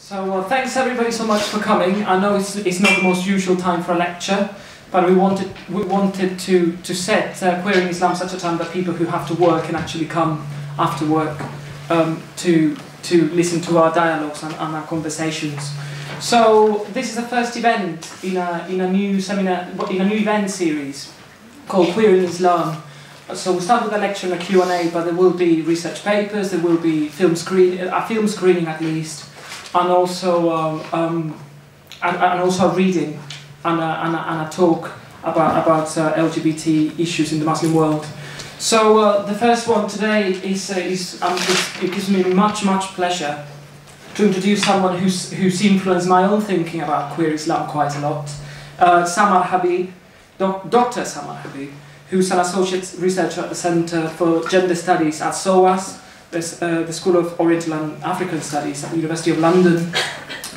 So thanks everybody so much for coming. I know it's not the most usual time for a lecture, but we wanted to set Queering Islam such a time that people who have to work can actually come after work to listen to our dialogues and our conversations. So this is the first event in a new seminar, in a new event series called Queering Islam. So we'll start with a lecture and a Q&A, but there will be research papers, there will be a film screening at least, and also a reading and a talk about LGBT issues in the Muslim world. So the first one today it gives me much pleasure to introduce someone who's influenced my own thinking about queer Islam quite a lot. Samar Habib, Dr. Samar Habib, who's an associate researcher at the Centre for Gender Studies at SOAS, the School of Oriental and African Studies at the University of London.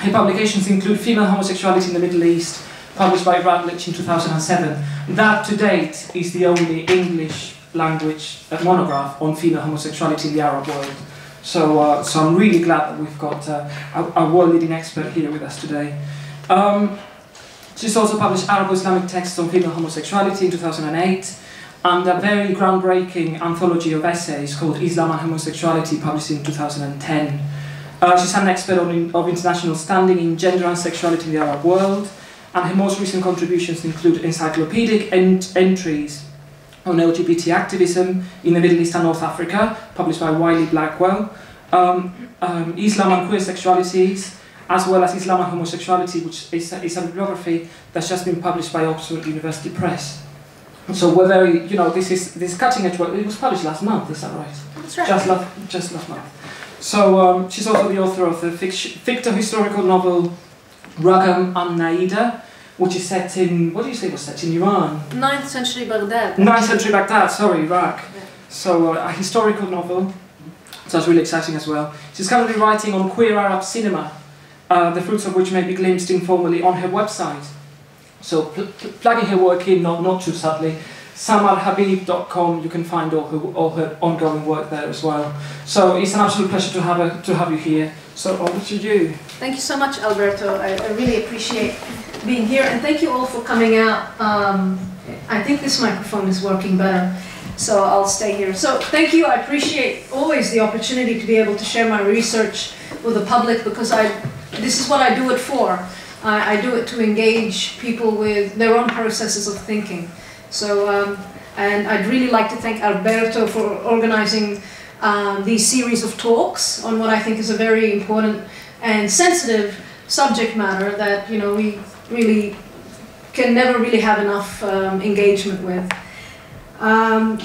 Her publications include Female Homosexuality in the Middle East, published by Routledge in 2007. That, to date, is the only English language monograph on female homosexuality in the Arab world. So, so I'm really glad that we've got a world-leading expert here with us today. She's also published Arabo-Islamic texts on female homosexuality in 2008, and a very groundbreaking anthology of essays called Islam and Homosexuality, published in 2010. She's an expert of international standing in gender and sexuality in the Arab world, and her most recent contributions include encyclopedic entries on LGBT activism in the Middle East and North Africa, published by Wiley Blackwell, Islam and Queer Sexualities, as well as Islam and Homosexuality, which is a bibliography that's just been published by Oxford University Press. So we're very, you know, this cutting edge work. It was published last month, is that right? That's right. Just last month. So she's also the author of the fictional historical novel Ragam and Naida, which is set in, what do you say was set in Iran? 9th century Baghdad. 9th century Baghdad, sorry, Iraq. Yeah. So a historical novel, so that's really exciting as well. She's currently writing on queer Arab cinema, the fruits of which may be glimpsed informally on her website. So plugging her work in, not too subtly, samarhabib.com, you can find all her ongoing work there as well. So it's an absolute pleasure to have you here. So over to you. Thank you so much, Alberto. I really appreciate being here, and thank you all for coming out. I think this microphone is working better, so I'll stay here. So thank you. I appreciate always the opportunity to be able to share my research with the public, because this is what I do it for. I do it to engage people with their own processes of thinking. So, and I'd really like to thank Alberto for organizing these series of talks on what I think is a very important and sensitive subject matter that, you know, we really can never really have enough engagement with.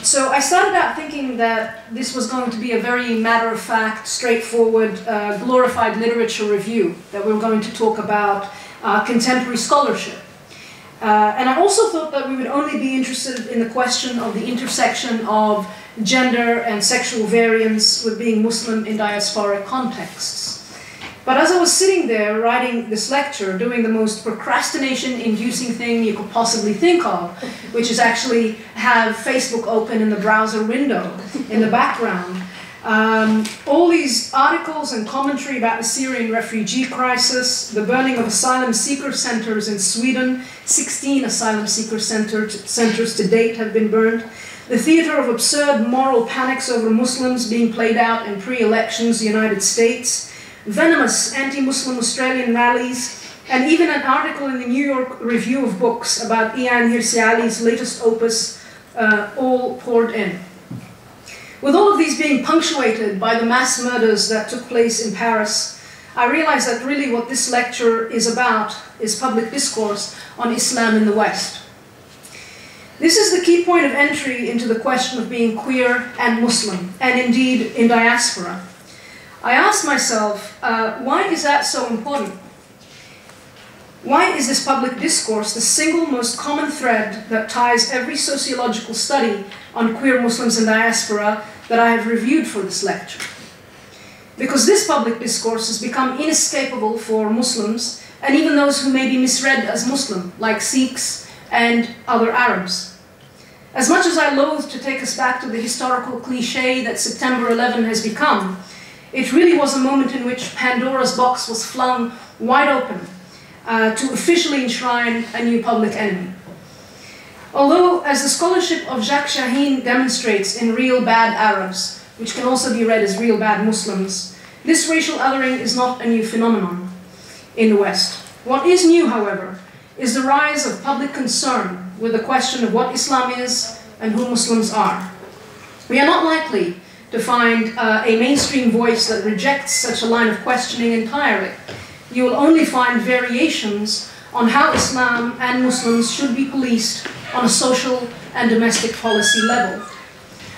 So I started out thinking that this was going to be a very matter-of-fact, straightforward, glorified literature review, that we were going to talk about contemporary scholarship. And I also thought that we would only be interested in the question of the intersection of gender and sexual variance with being Muslim in diasporic contexts. But as I was sitting there writing this lecture, doing the most procrastination-inducing thing you could possibly think of, which is actually have Facebook open in the browser window in the background, all these articles and commentary about the Syrian refugee crisis, the burning of asylum seeker centers in Sweden, 16 asylum seeker centers to date have been burned, the theater of absurd moral panics over Muslims being played out in pre-elections United States, venomous anti-Muslim Australian rallies, and even an article in the New York Review of Books about Ian Hirsi-Ali's latest opus, all poured in. With all of these being punctuated by the mass murders that took place in Paris, I realized that really what this lecture is about is public discourse on Islam in the West. This is the key point of entry into the question of being queer and Muslim, and indeed in diaspora. I asked myself, why is that so important? Why is this public discourse the single most common thread that ties every sociological study on queer Muslims in diaspora that I have reviewed for this lecture? Because this public discourse has become inescapable for Muslims, and even those who may be misread as Muslim, like Sikhs and other Arabs. As much as I loathe to take us back to the historical cliché that September 11 has become, It really was a moment in which Pandora's box was flung wide open to officially enshrine a new public enemy. Although, as the scholarship of Jacques Chahine demonstrates in Real Bad Arabs, which can also be read as Real Bad Muslims, this racial othering is not a new phenomenon in the West. What is new, however, is the rise of public concern with the question of what Islam is and who Muslims are. We are not likely to find a mainstream voice that rejects such a line of questioning entirely. You will only find variations on how Islam and Muslims should be policed on a social and domestic policy level.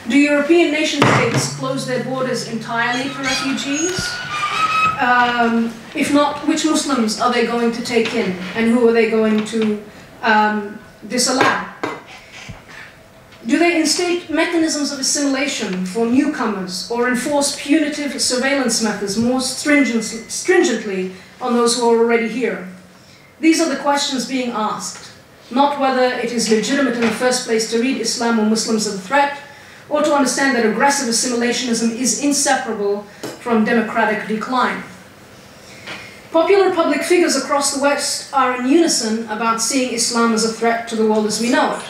Do European nation-states close their borders entirely to refugees? If not, which Muslims are they going to take in, and who are they going to disallow? Do they instate mechanisms of assimilation for newcomers, or enforce punitive surveillance methods more stringently on those who are already here? These are the questions being asked, not whether it is legitimate in the first place to read Islam or Muslims as a threat, or to understand that aggressive assimilationism is inseparable from democratic decline. Popular public figures across the West are in unison about seeing Islam as a threat to the world as we know it.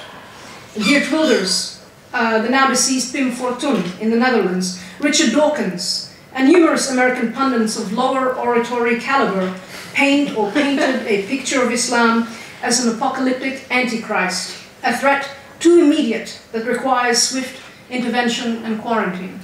Geert Wilders, the now deceased Pim Fortuyn in the Netherlands, Richard Dawkins, and numerous American pundits of lower oratory caliber painted a picture of Islam as an apocalyptic antichrist, a threat too immediate that requires swift intervention and quarantine.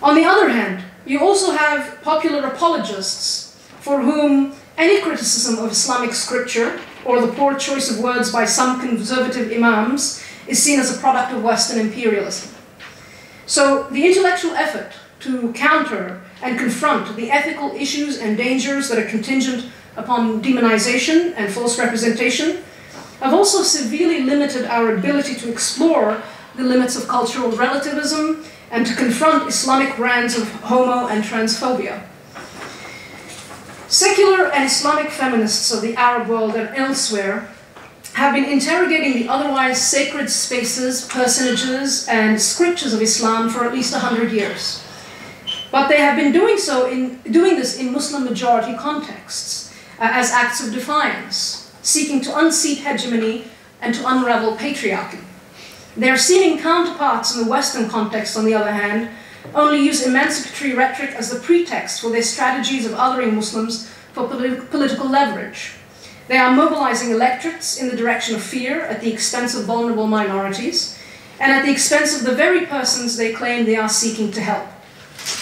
On the other hand, you also have popular apologists for whom any criticism of Islamic scripture or the poor choice of words by some conservative imams is seen as a product of Western imperialism. So the intellectual effort to counter and confront the ethical issues and dangers that are contingent upon demonization and false representation have also severely limited our ability to explore the limits of cultural relativism and to confront Islamic brands of homo and transphobia. Secular and Islamic feminists of the Arab world and elsewhere have been interrogating the otherwise sacred spaces, personages, and scriptures of Islam for at least 100 years. But they have been doing this in Muslim-majority contexts as acts of defiance, seeking to unseat hegemony and to unravel patriarchy. Their seeming counterparts in the Western context, on the other hand, only use emancipatory rhetoric as the pretext for their strategies of othering Muslims for political leverage. They are mobilizing electorates in the direction of fear at the expense of vulnerable minorities and at the expense of the very persons they claim they are seeking to help.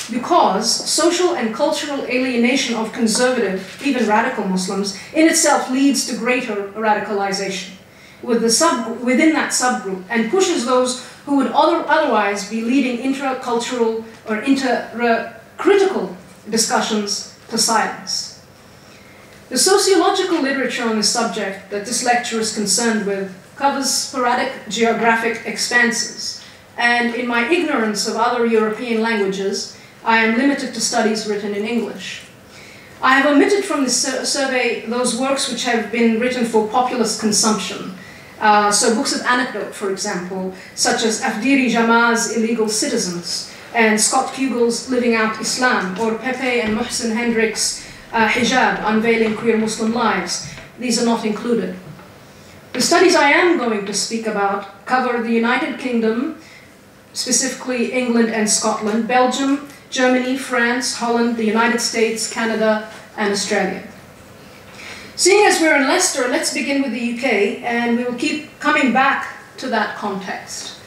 Because social and cultural alienation of conservative, even radical Muslims, in itself leads to greater radicalization within that subgroup and pushes those who would otherwise be leading intra-cultural or inter-critical discussions to silence. The sociological literature on the subject that this lecture is concerned with covers sporadic geographic expanses, and in my ignorance of other European languages, I am limited to studies written in English. I have omitted from this survey those works which have been written for populist consumption, so books of anecdote, for example, such as Afdiri Jamal's Illegal Citizens, and Scott Kugel's Living Out Islam, or Pepe and Muhsin Hendricks' Hijab, Unveiling Queer Muslim Lives. These are not included. The studies I am going to speak about cover the United Kingdom, specifically England and Scotland, Belgium, Germany, France, Holland, the United States, Canada, and Australia. Seeing as we're in Leicester, let's begin with the UK, and we will keep coming back to that context.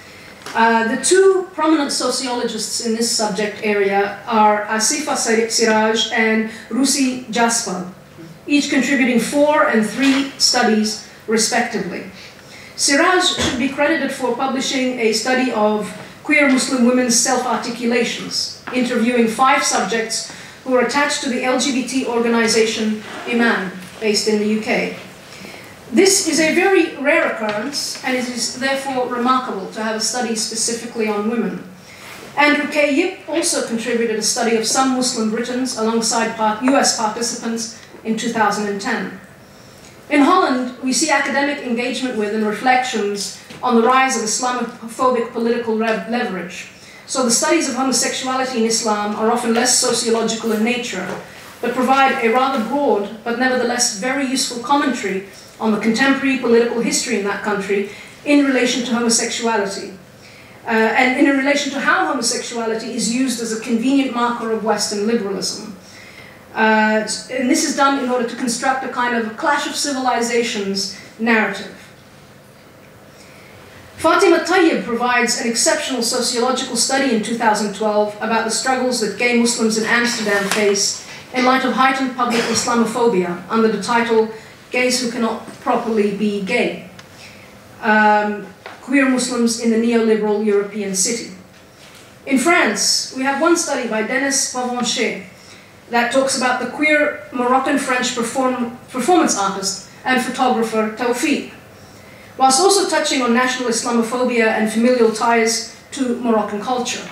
The two prominent sociologists in this subject area are Asifa Siraj and Rusi Jaspal, each contributing 4 and 3 studies respectively. Siraj should be credited for publishing a study of queer Muslim women's self-articulations, interviewing 5 subjects who are attached to the LGBT organization Iman, based in the UK. This is a very rare occurrence, and it is therefore remarkable to have a study specifically on women. Andrew K. Yip also contributed a study of some Muslim Britons alongside US participants in 2010. In Holland, we see academic engagement with and reflections on the rise of Islamophobic political leverage, So the studies of homosexuality in Islam are often less sociological in nature, but provide a rather broad, but nevertheless very useful commentary on the contemporary political history in that country in relation to homosexuality, and in relation to how homosexuality is used as a convenient marker of Western liberalism. And this is done in order to construct a kind of clash of civilizations narrative. Fatima Tayyib provides an exceptional sociological study in 2012 about the struggles that gay Muslims in Amsterdam face in light of heightened public Islamophobia under the title Gays Who Cannot Properly Be Gay. Queer Muslims in the Neoliberal European City. In France, we have one study by Denis Pavanchet that talks about the queer Moroccan-French performance artist and photographer Tawfiq, whilst also touching on national Islamophobia and familial ties to Moroccan culture.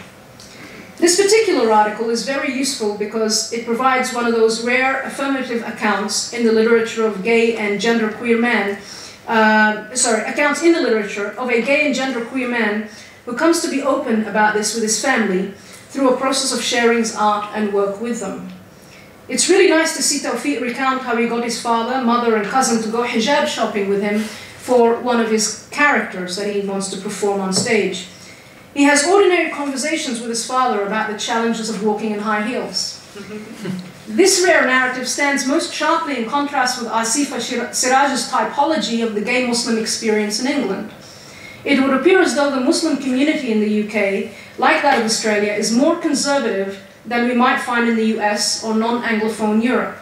This particular article is very useful because it provides one of those rare affirmative accounts in the literature of gay and genderqueer men, accounts in the literature of a gay and genderqueer man who comes to be open about this with his family through a process of sharing his art and work with them. It's really nice to see Tawfiq recount how he got his father, mother and cousin to go hijab shopping with him for one of his characters that he wants to perform on stage. He has ordinary conversations with his father about the challenges of walking in high heels. This rare narrative stands most sharply in contrast with Asifa Siraj's typology of the gay Muslim experience in England. It would appear as though the Muslim community in the UK, like that of Australia, is more conservative than we might find in the US or non-Anglophone Europe.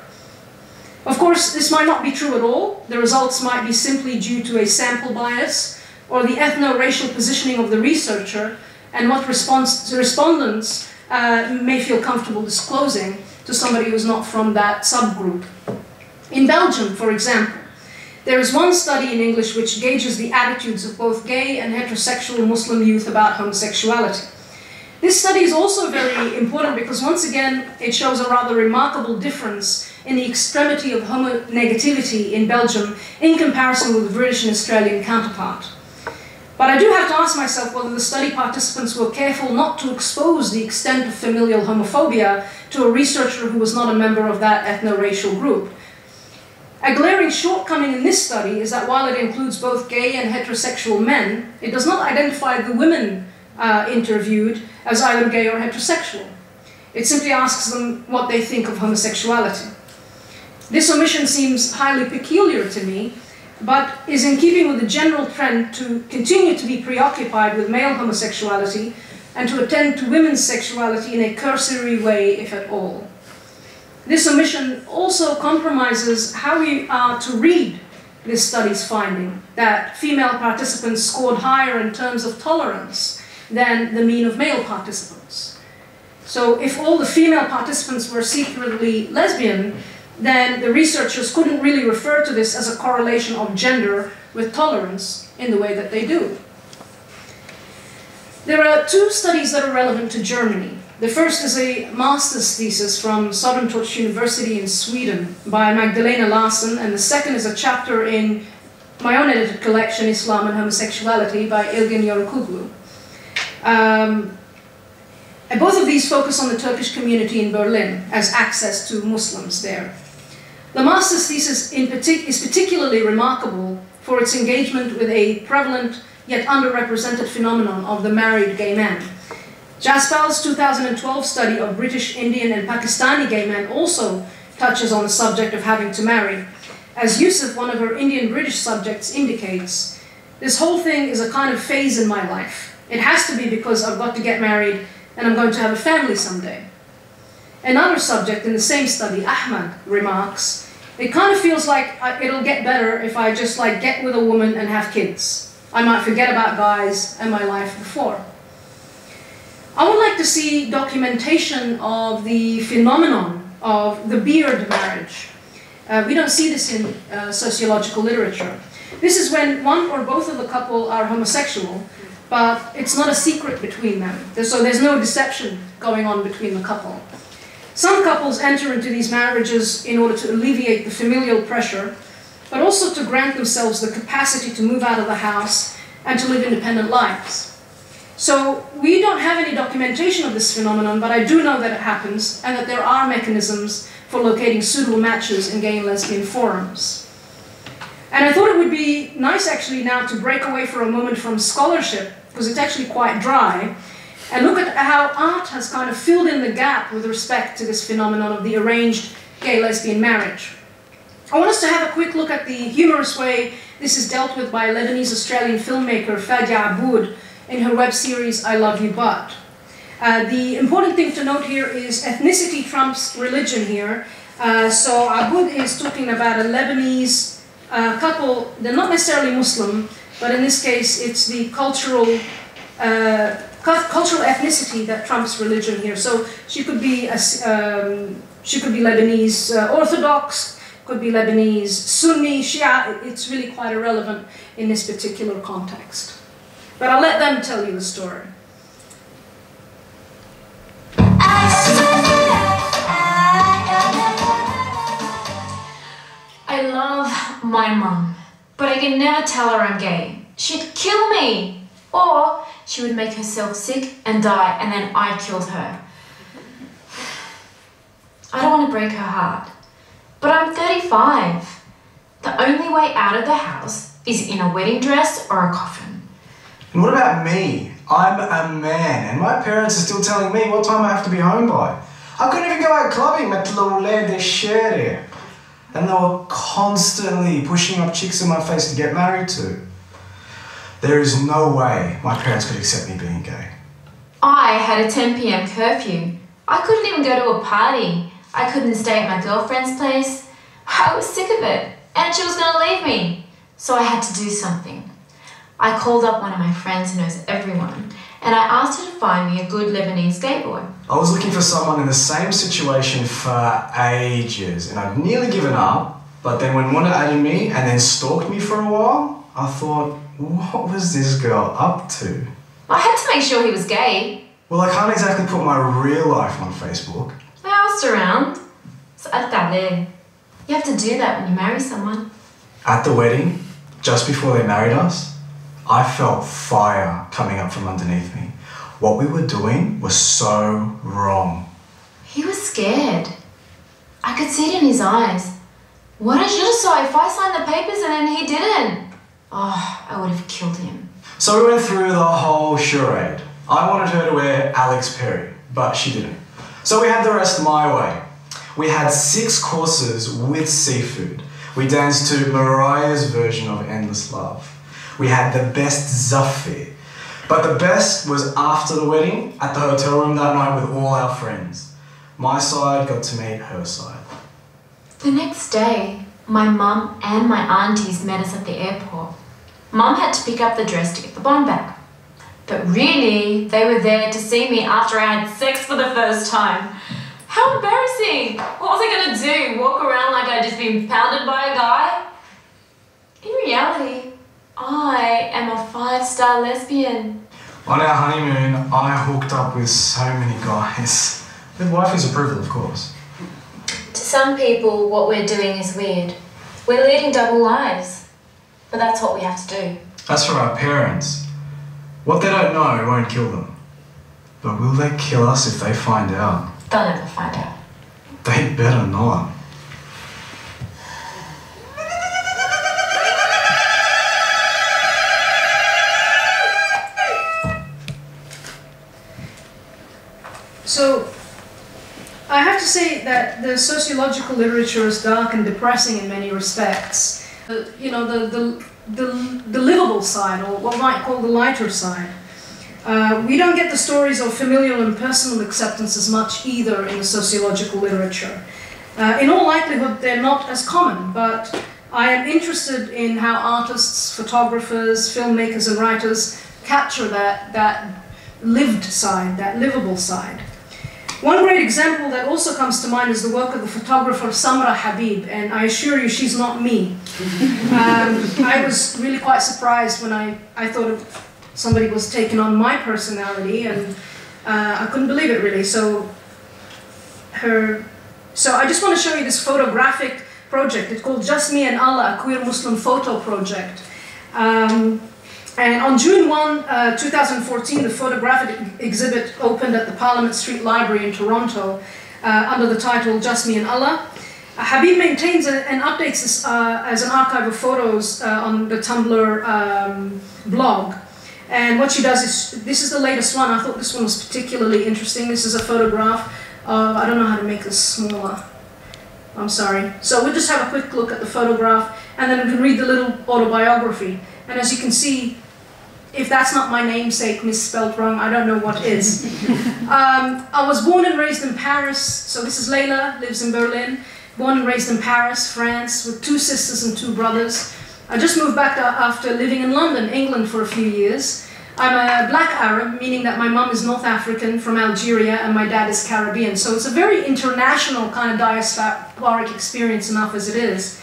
Of course, this might not be true at all. The results might be simply due to a sample bias or the ethno-racial positioning of the researcher and what respondents may feel comfortable disclosing to somebody who's not from that subgroup. In Belgium, for example, there is one study in English which gauges the attitudes of both gay and heterosexual Muslim youth about homosexuality. This study is also very important because, once again, it shows a rather remarkable difference in the extremity of homonegativity in Belgium in comparison with the British and Australian counterpart. But I do have to ask myself whether the study participants were careful not to expose the extent of familial homophobia to a researcher who was not a member of that ethno-racial group. A glaring shortcoming in this study is that while it includes both gay and heterosexual men, it does not identify the women interviewed as either gay or heterosexual. It simply asks them what they think of homosexuality. This omission seems highly peculiar to me, but is in keeping with the general trend to continue to be preoccupied with male homosexuality and to attend to women's sexuality in a cursory way, if at all. This omission also compromises how we are to read this study's finding, that female participants scored higher in terms of tolerance than the mean of male participants. So if all the female participants were secretly lesbian, then the researchers couldn't really refer to this as a correlation of gender with tolerance in the way that they do. There are two studies that are relevant to Germany. The first is a master's thesis from Södertörns University in Sweden by Magdalena Larsson, and the second is a chapter in my own edited collection, Islam and Homosexuality, by Ilgin Yorukoglu. And both of these focus on the Turkish community in Berlin as access to Muslims there. The master's thesis is particularly remarkable for its engagement with a prevalent yet underrepresented phenomenon of the married gay man. Jaspal's 2012 study of British, Indian and Pakistani gay men also touches on the subject of having to marry. As Yusuf, one of her Indian-British subjects, indicates, this whole thing is a kind of phase in my life. It has to be because I've got to get married and I'm going to have a family someday. Another subject in the same study, Ahmad, remarks, it kind of feels like it'll get better if I just get with a woman and have kids. I might forget about guys and my life before. I would like to see documentation of the phenomenon of the beard marriage. We don't see this in sociological literature. This is when one or both of the couple are homosexual, but it's not a secret between them. So there's no deception going on between the couple. Some couples enter into these marriages in order to alleviate the familial pressure, but also to grant themselves the capacity to move out of the house and to live independent lives. So we don't have any documentation of this phenomenon, but I do know that it happens and that there are mechanisms for locating suitable matches in gay and lesbian forums. And I thought it would be nice actually now to break away for a moment from scholarship, because it's actually quite dry, and look at how art has kind of filled in the gap with respect to this phenomenon of the arranged gay-lesbian marriage. I want us to have a quick look at the humorous way this is dealt with by Lebanese-Australian filmmaker Fadia Aboud in her web series I Love You But. The important thing to note here is ethnicity trumps religion here. So Aboud is talking about a Lebanese couple. They're not necessarily Muslim, but in this case it's the cultural ethnicity that trumps religion here. So she could be Lebanese Orthodox, could be Lebanese Sunni, Shia. It's really quite irrelevant in this particular context. But I'll let them tell you the story. I love my mum, but I can never tell her I'm gay. She'd kill me, or she would make herself sick and die, and then I killed her. I don't want to break her heart, but I'm 35. The only way out of the house is in a wedding dress or a coffin. And what about me? I'm a man, and my parents are still telling me what time I have to be home by. I couldn't even go out clubbing with Routledge de Chere. And they were constantly pushing up chicks in my face to get married to. There is no way my parents could accept me being gay. I had a 10 p.m. curfew. I couldn't even go to a party. I couldn't stay at my girlfriend's place. I was sick of it, and she was going to leave me. So I had to do something. I called up one of my friends who knows everyone, and I asked her to find me a good Lebanese gay boy. I was looking for someone in the same situation for ages, and I'd nearly given up, but then when one added me and then stalked me for a while, I thought, what was this girl up to? I had to make sure he was gay. Well, I can't exactly put my real life on Facebook. I asked around. You have to do that when you marry someone. At the wedding, just before they married us, I felt fire coming up from underneath me. What we were doing was so wrong. He was scared. I could see it in his eyes. What I should have saw if I signed the papers and then he didn't. Oh, I would have killed him. So we went through the whole charade. I wanted her to wear Alex Perry, but she didn't. So we had the rest my way. We had 6 courses with seafood. We danced to Mariah's version of Endless Love. We had the best zaffi. But the best was after the wedding, at the hotel room that night with all our friends. My side got to meet her side. The next day, my mum and my aunties met us at the airport. Mum had to pick up the dress to get the bond back. But really, they were there to see me after I had sex for the first time. How embarrassing! What was I going to do? Walk around like I'd just been pounded by a guy? In reality, I am a 5-star lesbian. On our honeymoon, I hooked up with so many guys. With wifey's approval, of course. To some people, what we're doing is weird. We're leading double lives. But that's what we have to do. As for our parents, what they don't know won't kill them. But will they kill us if they find out? They'll never find out. They better not. So, I have to say that the sociological literature is dark and depressing in many respects. The livable side, or what we might call the lighter side. We don't get the stories of familial and personal acceptance as much either in the sociological literature. In all likelihood, they're not as common, but I am interested in how artists, photographers, filmmakers and writers capture that lived side, that livable side. One great example that also comes to mind is the work of the photographer Samar Habib, and I assure you she's not me. I was really quite surprised when I thought somebody was taking on my personality, and I couldn't believe it really. So I just want to show you this photographic project. It's called Just Me and Allah, a Queer Muslim Photo Project. And And on June 1, 2014, the photographic exhibit opened at the Parliament Street Library in Toronto under the title Just Me and Allah. Habib maintains and updates this as an archive of photos on the Tumblr blog. And what she does is, this is the latest one. I thought this one was particularly interesting. This is a photograph. I don't know how to make this smaller. I'm sorry. So we'll just have a quick look at the photograph, and then we can read the little autobiography. And as you can see, if that's not my namesake misspelled wrong, I don't know what is. I was born and raised in Paris. So this is Layla, lives in Berlin. Born and raised in Paris, France, with 2 sisters and 2 brothers. I just moved back after living in London, England for a few years. I'm a black Arab, meaning that my mum is North African from Algeria and my dad is Caribbean. So it's a very international kind of diasporic experience enough as it is.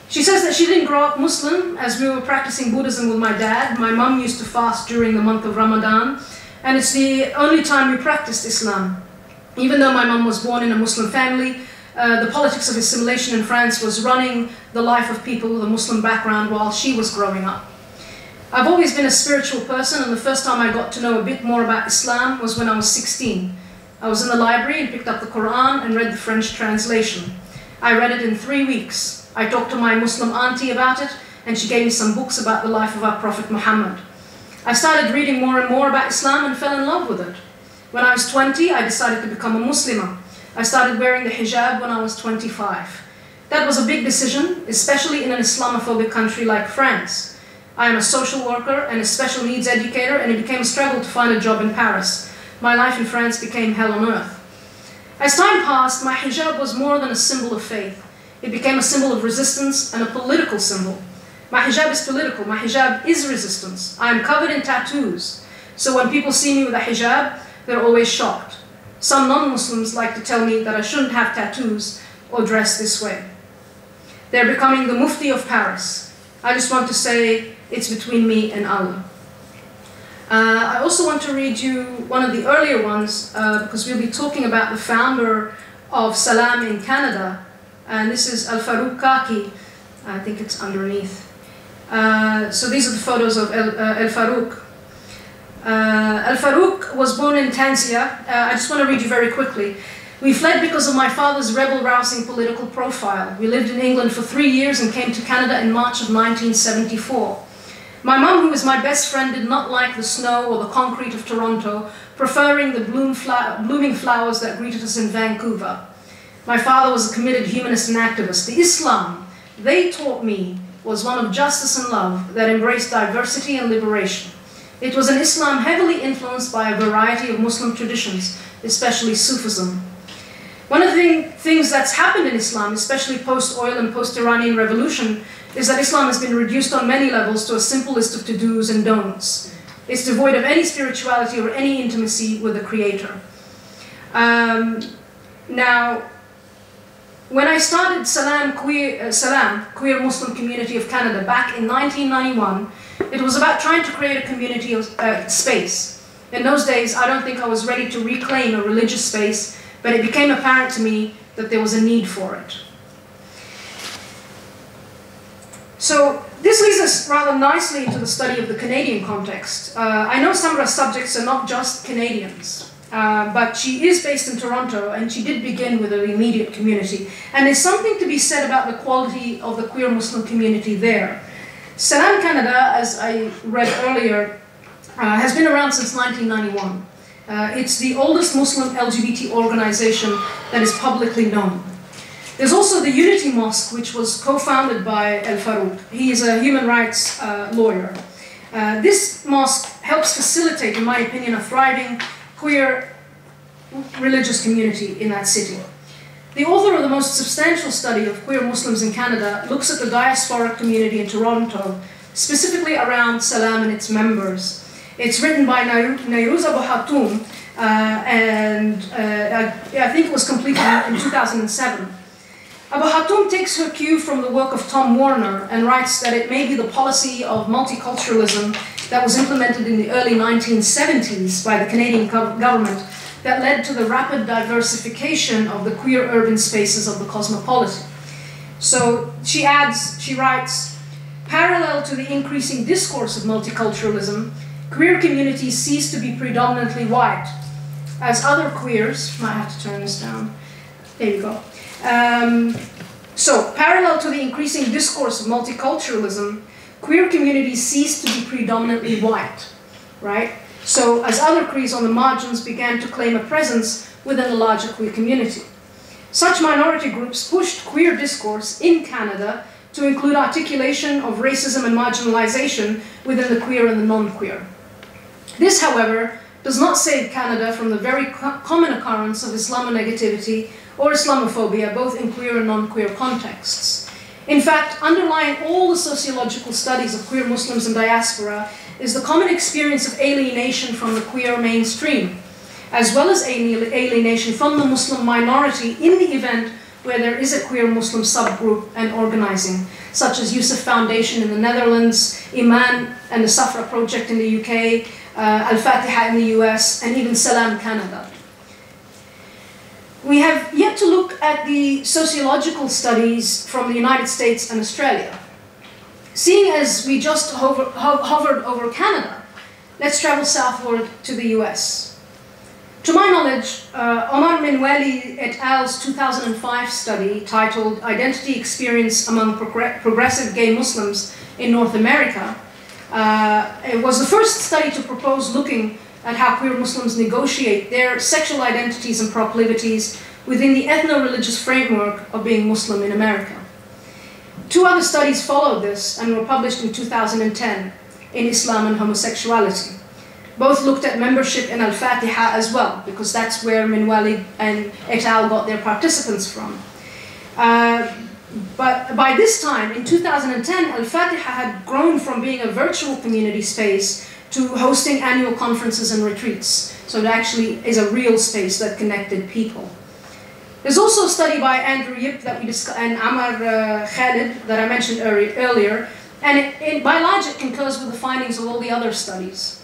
She says that she didn't grow up Muslim, as we were practicing Buddhism with my dad. My mum used to fast during the month of Ramadan, and it's the only time we practiced Islam. Even though my mum was born in a Muslim family, the politics of assimilation in France was running the life of people with a Muslim background while she was growing up. I've always been a spiritual person, and the first time I got to know a bit more about Islam was when I was 16. I was in the library and picked up the Quran and read the French translation. I read it in 3 weeks. I talked to my Muslim auntie about it, and she gave me some books about the life of our Prophet Muhammad. I started reading more and more about Islam and fell in love with it. When I was 20, I decided to become a Muslimah. I started wearing the hijab when I was 25. That was a big decision, especially in an Islamophobic country like France. I am a social worker and a special needs educator, and it became a struggle to find a job in Paris. My life in France became hell on earth. As time passed, my hijab was more than a symbol of faith. It became a symbol of resistance and a political symbol. My hijab is political. My hijab is resistance. I am covered in tattoos. So when people see me with a hijab, they're always shocked. Some non-Muslims like to tell me that I shouldn't have tattoos or dress this way. They're becoming the Mufti of Paris. I just want to say it's between me and Allah. I also want to read you one of the earlier ones because we'll be talking about the founder of Salam in Canada. And this is Al-Farouq Kaki. I think it's underneath. So these are the photos of Al-Farouq. Al-Farouq was born in Tanzania. I just want to read you very quickly. We fled because of my father's rebel-rousing political profile. We lived in England for 3 years and came to Canada in March of 1974. My mum, who was my best friend, did not like the snow or the concrete of Toronto, preferring the blooming flowers that greeted us in Vancouver. My father was a committed humanist and activist. The Islam they taught me was one of justice and love that embraced diversity and liberation. It was an Islam heavily influenced by a variety of Muslim traditions, especially Sufism. One of the things that's happened in Islam, especially post-oil and post-Iranian revolution, is that Islam has been reduced on many levels to a simple list of to-dos and don'ts. It's devoid of any spirituality or any intimacy with the Creator. Now, when I started Salam, Queer Muslim Community of Canada, back in 1991, it was about trying to create a community of space. In those days, I don't think I was ready to reclaim a religious space, but it became apparent to me that there was a need for it. So this leads us rather nicely into the study of the Canadian context. I know some of our subjects are not just Canadians, but she is based in Toronto, and she did begin with an immediate community. And there's something to be said about the quality of the queer Muslim community there. Salam Canada, as I read earlier, has been around since 1991. It's the oldest Muslim LGBT organization that is publicly known. There's also the Unity Mosque, which was co-founded by Al-Farouq. He is a human rights lawyer. This mosque helps facilitate, in my opinion, a thriving queer religious community in that city. The author of the most substantial study of queer Muslims in Canada looks at the diaspora community in Toronto, specifically around Salam and its members. It's written by Nairouz Abu Hatoum, and I think it was completed in 2007. Abu Hatoum takes her cue from the work of Tom Warner and writes that it may be the policy of multiculturalism that was implemented in the early 1970s by the Canadian government that led to the rapid diversification of the queer urban spaces of the cosmopolitan. So she writes, parallel to the increasing discourse of multiculturalism, queer communities cease to be predominantly white, as other queers, might have to turn this down, there you go. So, parallel to the increasing discourse of multiculturalism, queer communities cease to be predominantly white, right? So, as other queers on the margins began to claim a presence within the larger queer community. Such minority groups pushed queer discourse in Canada to include articulation of racism and marginalization within the queer and the non-queer. This, however, does not save Canada from the very common occurrence of Islamonegativity or Islamophobia, both in queer and non-queer contexts. In fact, underlying all the sociological studies of queer Muslims and diaspora is the common experience of alienation from the queer mainstream, as well as alienation from the Muslim minority in the event where there is a queer Muslim subgroup and organizing, such as Yusuf Foundation in the Netherlands, Iman and the Safra Project in the UK, Al-Fatiha in the US, and even Salam Canada. We have yet to look at the sociological studies from the United States and Australia. Seeing as we just hovered over Canada, let's travel southward to the US. To my knowledge, Omar Minwali et al.'s 2005 study titled Identity Experience Among Progressive Gay Muslims in North America, it was the first study to propose looking at how queer Muslims negotiate their sexual identities and proclivities within the ethno-religious framework of being Muslim in America. Two other studies followed this and were published in 2010 in Islam and Homosexuality. Both looked at membership in Al-Fatiha as well, because that's where Minwali and et al. Got their participants from. But by this time, in 2010, Al-Fatiha had grown from being a virtual community space to hosting annual conferences and retreats. So it actually is a real space that connected people. There's also a study by Andrew Yip that we discussed, and Amar Khalid that I mentioned earlier, and by and large it concurs with the findings of all the other studies.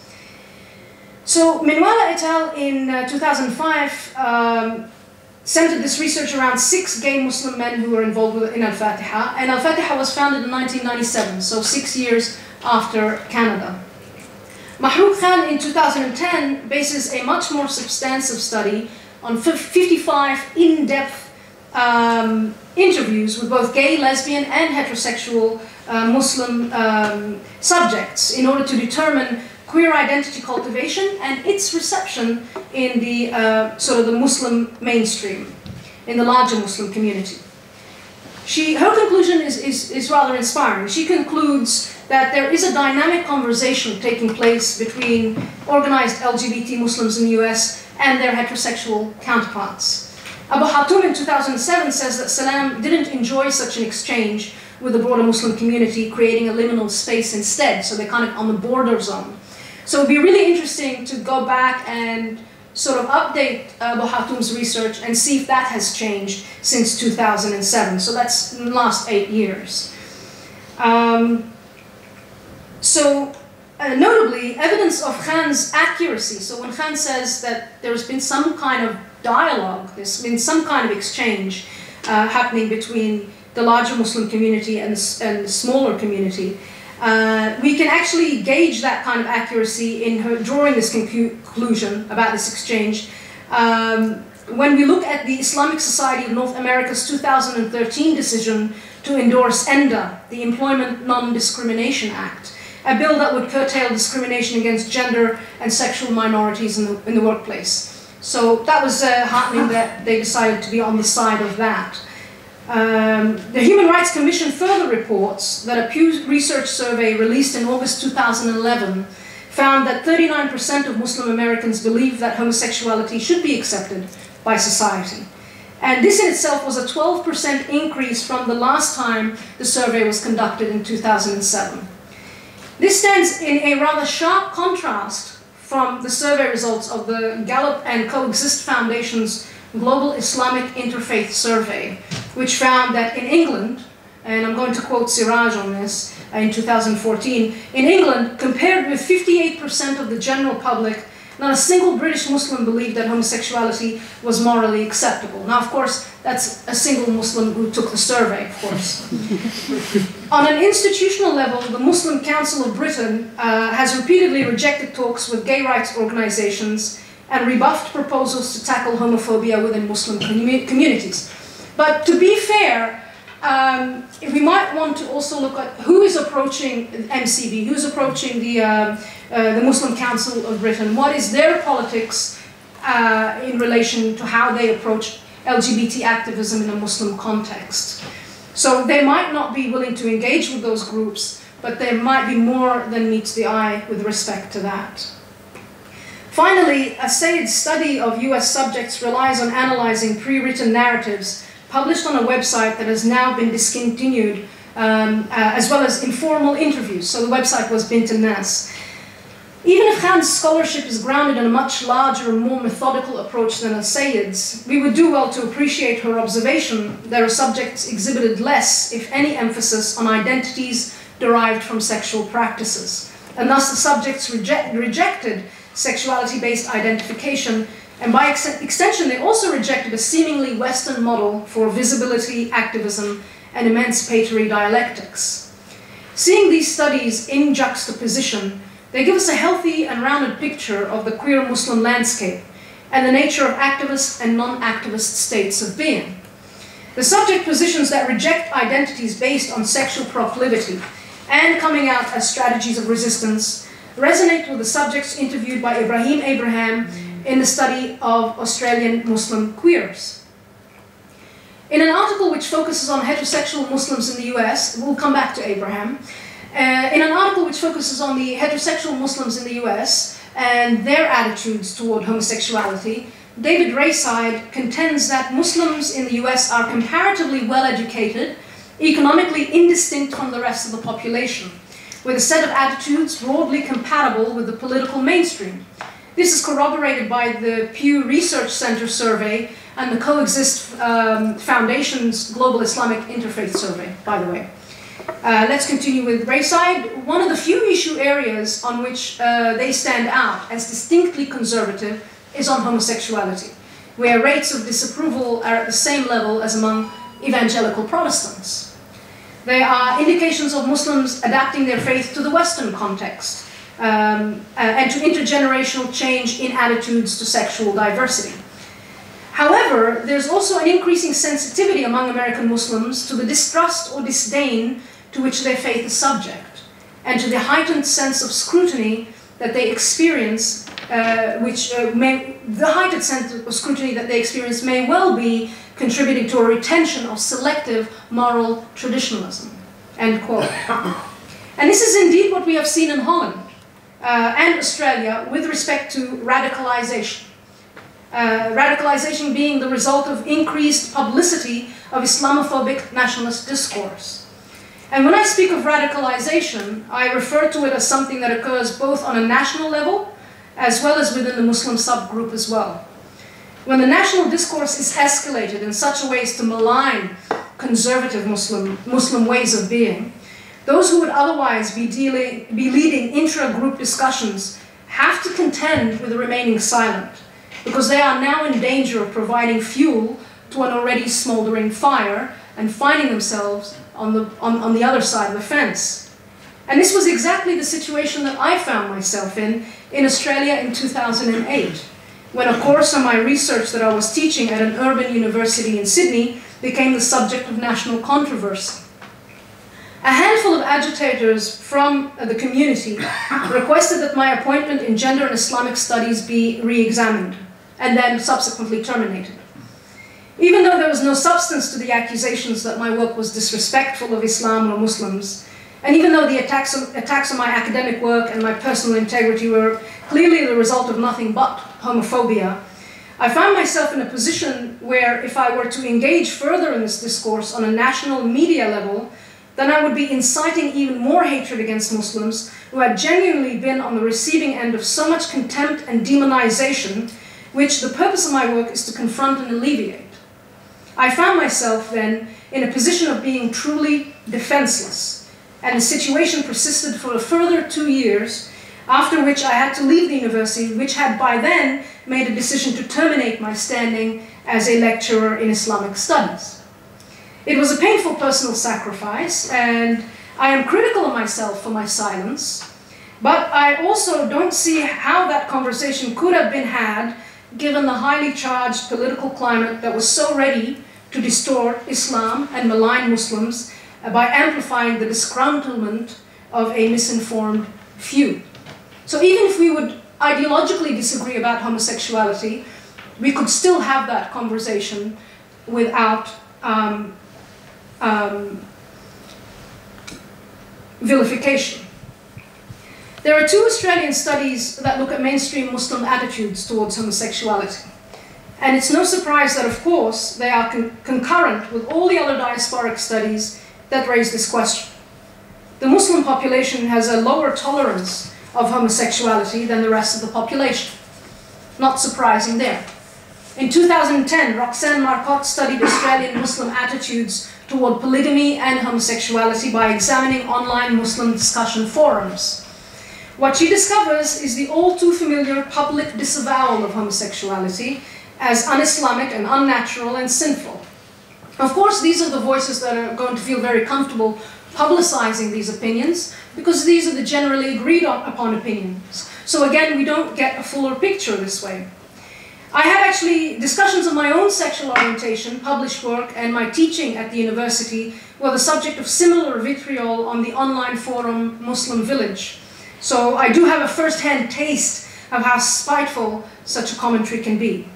So Minwala et al. In 2005 centered this research around 6 gay Muslim men who were involved in Al-Fatiha, and Al-Fatiha was founded in 1997, so 6 years after Canada. Mahroub Khan in 2010 bases a much more substantive study on 55 in-depth interviews with both gay, lesbian, and heterosexual Muslim subjects in order to determine queer identity cultivation and its reception in the sort of the Muslim mainstream, in the larger Muslim community. Her conclusion is rather inspiring. She concludes that there is a dynamic conversation taking place between organized LGBT Muslims in the US and their heterosexual counterparts. Abu Hatum in 2007 says that Salam didn't enjoy such an exchange with the broader Muslim community, creating a liminal space instead, so they're kind of on the border zone. So it'd be really interesting to go back and sort of update Abu Hatum's research and see if that has changed since 2007. So that's in the last 8 years. Notably, evidence of Khan's accuracy. So when Khan says that there's been some kind of dialogue, there's been some kind of exchange happening between the larger Muslim community and the smaller community, we can actually gauge that kind of accuracy in her drawing this conclusion about this exchange. When we look at the Islamic Society of North America's 2013 decision to endorse ENDA, the Employment Non-Discrimination Act, a bill that would curtail discrimination against gender and sexual minorities in the workplace. So that was heartening that they decided to be on the side of that. The Human Rights Commission further reports that a Pew Research survey released in August 2011 found that 39% of Muslim Americans believe that homosexuality should be accepted by society. And this in itself was a 12% increase from the last time the survey was conducted in 2007. This stands in a rather sharp contrast from the survey results of the Gallup and Coexist Foundation's Global Islamic Interfaith Survey, which found that in England, and I'm going to quote Siraj on this, in 2014, in England, compared with 58% of the general public, not a single British Muslim believed that homosexuality was morally acceptable. Now, of course, that's a single Muslim who took the survey, of course. On an institutional level, the Muslim Council of Britain has repeatedly rejected talks with gay rights organizations and rebuffed proposals to tackle homophobia within Muslim communities. But to be fair, we might want to also look at who is approaching MCB, who's approaching the Muslim Council of Britain. What is their politics in relation to how they approach LGBT activism in a Muslim context? So they might not be willing to engage with those groups, but there might be more than meets the eye with respect to that. Finally, a Sayyid's study of US subjects relies on analyzing pre-written narratives published on a website that has now been discontinued, as well as informal interviews. So the website was Bint al-Nas. Even if Khan's scholarship is grounded in a much larger and more methodical approach than a Sayyid's, we would do well to appreciate her observation that her subjects exhibited less, if any, emphasis on identities derived from sexual practices. And thus the subjects rejected sexuality-based identification, and by extension they also rejected a seemingly Western model for visibility, activism, and emancipatory dialectics. Seeing these studies in juxtaposition, they give us a healthy and rounded picture of the queer Muslim landscape and the nature of activist and non-activist states of being. The subject positions that reject identities based on sexual proclivity and coming out as strategies of resistance resonate with the subjects interviewed by Ibrahim Abraham in the study of Australian Muslim queers. In an article which focuses on heterosexual Muslims in the US, we'll come back to Abraham, in an article which focuses on the heterosexual Muslims in the US and their attitudes toward homosexuality, David Rayside contends that Muslims in the US are comparatively well-educated, economically indistinct from the rest of the population, with a set of attitudes broadly compatible with the political mainstream. This is corroborated by the Pew Research Center survey and the Coexist Foundation's Global Islamic Interfaith survey, by the way. Let's continue with Rayside. One of the few issue areas on which they stand out as distinctly conservative is on homosexuality, where rates of disapproval are at the same level as among evangelical Protestants. They are indications of Muslims adapting their faith to the Western context and to intergenerational change in attitudes to sexual diversity. However, there's also an increasing sensitivity among American Muslims to the distrust or disdain to which their faith is subject, and to the heightened sense of scrutiny that they experience, the heightened sense of scrutiny that they experience may well be contributing to a retention of selective moral traditionalism, end quote. And this is indeed what we have seen in Holland and Australia with respect to radicalization. Radicalization being the result of increased publicity of Islamophobic nationalist discourse. And when I speak of radicalization, I refer to it as something that occurs both on a national level as well as within the Muslim subgroup as well. When the national discourse is escalated in such a way as to malign conservative Muslim ways of being, those who would otherwise be leading intra-group discussions have to contend with remaining silent, because they are now in danger of providing fuel to an already smoldering fire and finding themselves on the other side of the fence. And this was exactly the situation that I found myself in Australia in 2008, when a course on my research that I was teaching at an urban university in Sydney became the subject of national controversy. A handful of agitators from the community requested that my appointment in gender and Islamic studies be re-examined and then subsequently terminated. Even though there was no substance to the accusations that my work was disrespectful of Islam or Muslims, and even though the attacks on my academic work and my personal integrity were clearly the result of nothing but homophobia, I found myself in a position where if I were to engage further in this discourse on a national media level, then I would be inciting even more hatred against Muslims who had genuinely been on the receiving end of so much contempt and demonization, which the purpose of my work is to confront and alleviate. I found myself then in a position of being truly defenseless, and the situation persisted for a further 2 years after which I had to leave the university, which had by then made a decision to terminate my standing as a lecturer in Islamic studies. It was a painful personal sacrifice, and I am critical of myself for my silence, but I also don't see how that conversation could have been had given the highly charged political climate that was so ready to distort Islam and malign Muslims by amplifying the disgruntlement of a misinformed few. So even if we would ideologically disagree about homosexuality, we could still have that conversation without vilification. There are 2 Australian studies that look at mainstream Muslim attitudes towards homosexuality. And it's no surprise that, of course, they are concurrent with all the other diasporic studies that raise this question. The Muslim population has a lower tolerance of homosexuality than the rest of the population. Not surprising there. In 2010, Roxanne Marcotte studied Australian Muslim attitudes toward polygamy and homosexuality by examining online Muslim discussion forums. What she discovers is the all too familiar public disavowal of homosexuality as un-Islamic and unnatural and sinful. Of course, these are the voices that are going to feel very comfortable publicizing these opinions, because these are the generally agreed upon opinions. So again, we don't get a fuller picture this way. I have actually discussions of my own sexual orientation, published work, and my teaching at the university were the subject of similar vitriol on the online forum Muslim Village. So I do have a first-hand taste of how spiteful such a commentary can be.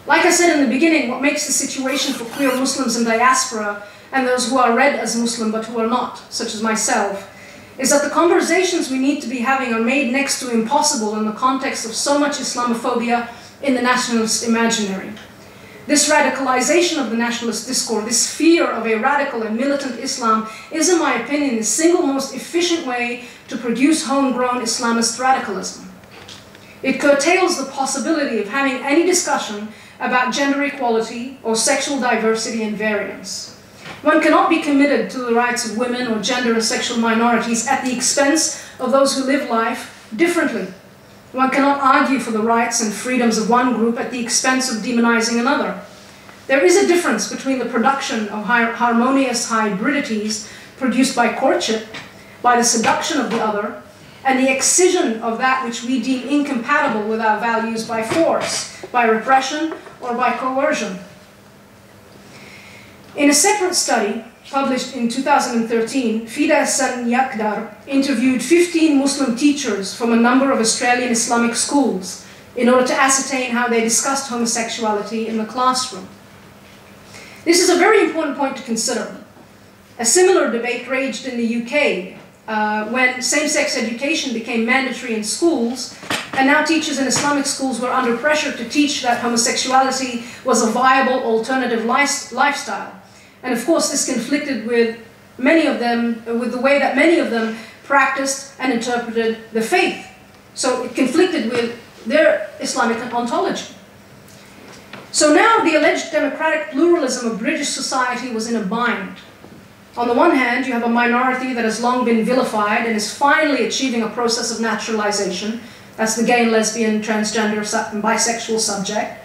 Like I said in the beginning, what makes the situation for queer Muslims in diaspora and those who are read as Muslim but who are not, such as myself, is that the conversations we need to be having are made next to impossible in the context of so much Islamophobia in the nationalist imaginary. This radicalization of the nationalist discourse, this fear of a radical and militant Islam, is, in my opinion, the single most efficient way to produce homegrown Islamist radicalism. It curtails the possibility of having any discussion about gender equality or sexual diversity and variance. One cannot be committed to the rights of women or gender and sexual minorities at the expense of those who live life differently. One cannot argue for the rights and freedoms of one group at the expense of demonizing another. There is a difference between the production of harmonious hybridities produced by courtship, by the seduction of the other, and the excision of that which we deem incompatible with our values by force, by repression, or by coercion. In a separate study, published in 2013, Fida San Yakdar interviewed 15 Muslim teachers from a number of Australian Islamic schools in order to ascertain how they discussed homosexuality in the classroom. This is a very important point to consider. A similar debate raged in the UK when same-sex education became mandatory in schools, and now teachers in Islamic schools were under pressure to teach that homosexuality was a viable alternative lifestyle. And of course, this conflicted with many of them, with the way that many of them practiced and interpreted the faith. So it conflicted with their Islamic ontology. So now the alleged democratic pluralism of British society was in a bind. On the one hand, you have a minority that has long been vilified and is finally achieving a process of naturalization. That's the gay and lesbian, transgender, and bisexual subject.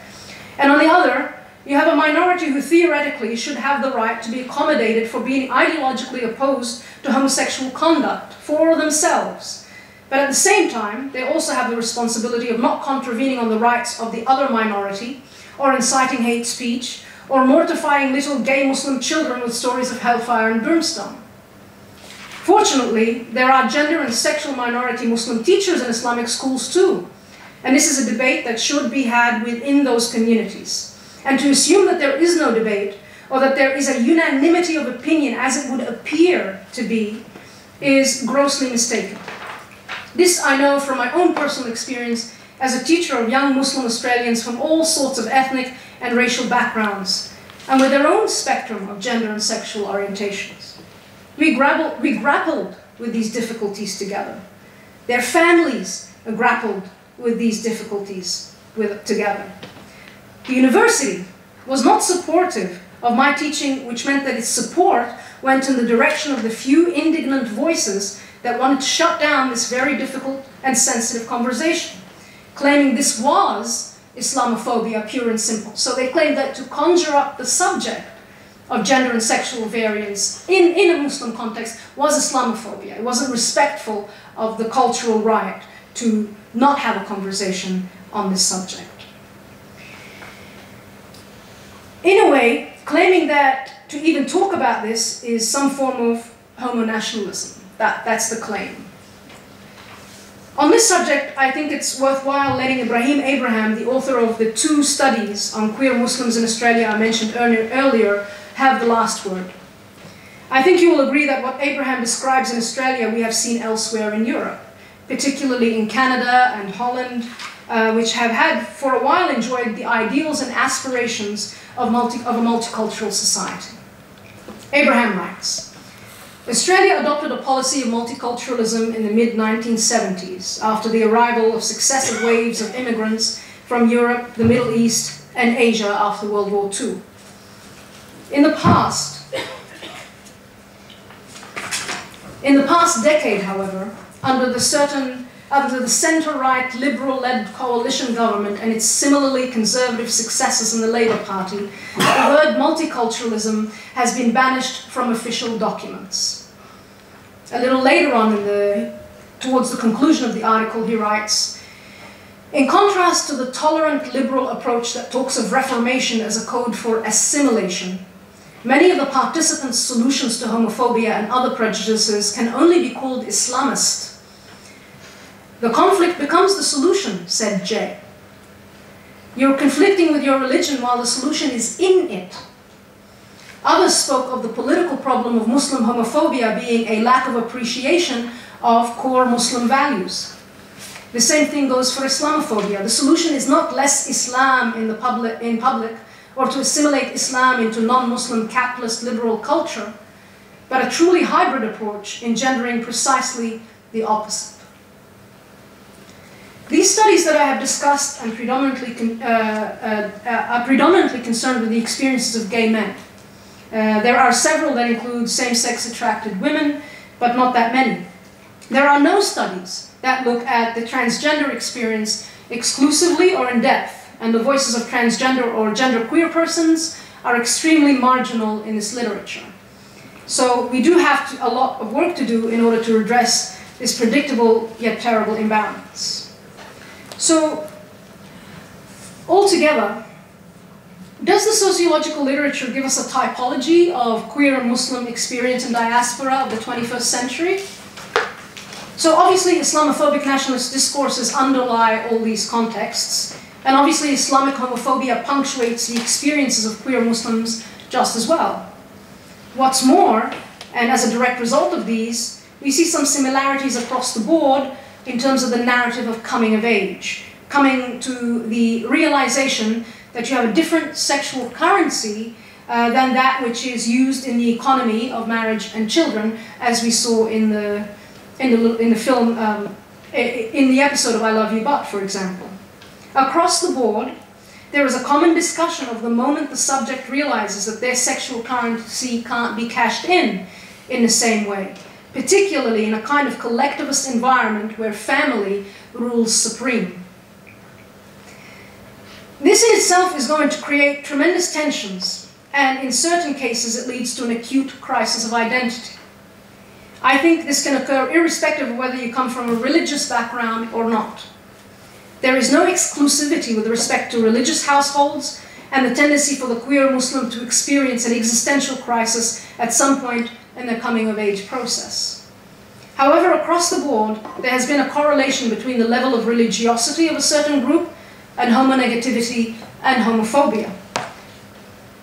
And on the other, you have a minority who theoretically should have the right to be accommodated for being ideologically opposed to homosexual conduct for themselves. But at the same time, they also have the responsibility of not contravening on the rights of the other minority, or inciting hate speech, or mortifying little gay Muslim children with stories of hellfire and brimstone. Fortunately, there are gender and sexual minority Muslim teachers in Islamic schools too, and this is a debate that should be had within those communities. And to assume that there is no debate, or that there is a unanimity of opinion as it would appear to be, is grossly mistaken. This I know from my own personal experience as a teacher of young Muslim Australians from all sorts of ethnic and racial backgrounds, and with their own spectrum of gender and sexual orientations. We grappled with these difficulties together. Their families grappled with these difficulties together. The university was not supportive of my teaching, which meant that its support went in the direction of the few indignant voices that wanted to shut down this very difficult and sensitive conversation, claiming this was Islamophobia, pure and simple. So they claimed that to conjure up the subject of gender and sexual variance in a Muslim context was Islamophobia. It wasn't respectful of the cultural right to not have a conversation on this subject. In a way, claiming that to even talk about this is some form of homo-nationalism. That's the claim. On this subject, I think it's worthwhile letting Ibrahim Abraham, the author of the 2 studies on queer Muslims in Australia I mentioned earlier, have the last word. I think you will agree that what Abraham describes in Australia we have seen elsewhere in Europe, particularly in Canada and Holland, which have had for a while enjoyed the ideals and aspirations of a multicultural society. Abraham writes, Australia adopted a policy of multiculturalism in the mid-1970s after the arrival of successive waves of immigrants from Europe, the Middle East, and Asia after World War II. In the past decade, however, under the centre-right liberal-led coalition government and its similarly conservative successors in the Labour Party, the word multiculturalism has been banished from official documents. A little later on, towards the conclusion of the article, he writes, in contrast to the tolerant liberal approach that talks of reformation as a code for assimilation, many of the participants' solutions to homophobia and other prejudices can only be called Islamist. The conflict becomes the solution, said Jay. You're conflicting with your religion while the solution is in it. Others spoke of the political problem of Muslim homophobia being a lack of appreciation of core Muslim values. The same thing goes for Islamophobia. The solution is not less Islam in public, or to assimilate Islam into non-Muslim capitalist liberal culture, but a truly hybrid approach engendering precisely the opposite. These studies that I have discussed are predominantly concerned with the experiences of gay men. There are several that include same-sex attracted women, but not that many. There are no studies that look at the transgender experience exclusively or in depth, and the voices of transgender or genderqueer persons are extremely marginal in this literature. So we do have a lot of work to do in order to address this predictable yet terrible imbalance. So, altogether, does the sociological literature give us a typology of queer and Muslim experience and diaspora of the 21st century? So obviously Islamophobic nationalist discourses underlie all these contexts, and obviously Islamic homophobia punctuates the experiences of queer Muslims just as well. What's more, and as a direct result of these, we see some similarities across the board in terms of the narrative of coming of age, coming to the realization that you have a different sexual currency than that which is used in the economy of marriage and children, as we saw in the film, in the episode of I Love You But, for example. Across the board, there is a common discussion of the moment the subject realizes that their sexual currency can't be cashed in the same way, particularly in a kind of collectivist environment where family rules supreme. This in itself is going to create tremendous tensions, and in certain cases it leads to an acute crisis of identity. I think this can occur irrespective of whether you come from a religious background or not. There is no exclusivity with respect to religious households and the tendency for the queer Muslim to experience an existential crisis at some point in their coming-of-age process. However, across the board, there has been a correlation between the level of religiosity of a certain group and homonegativity and homophobia.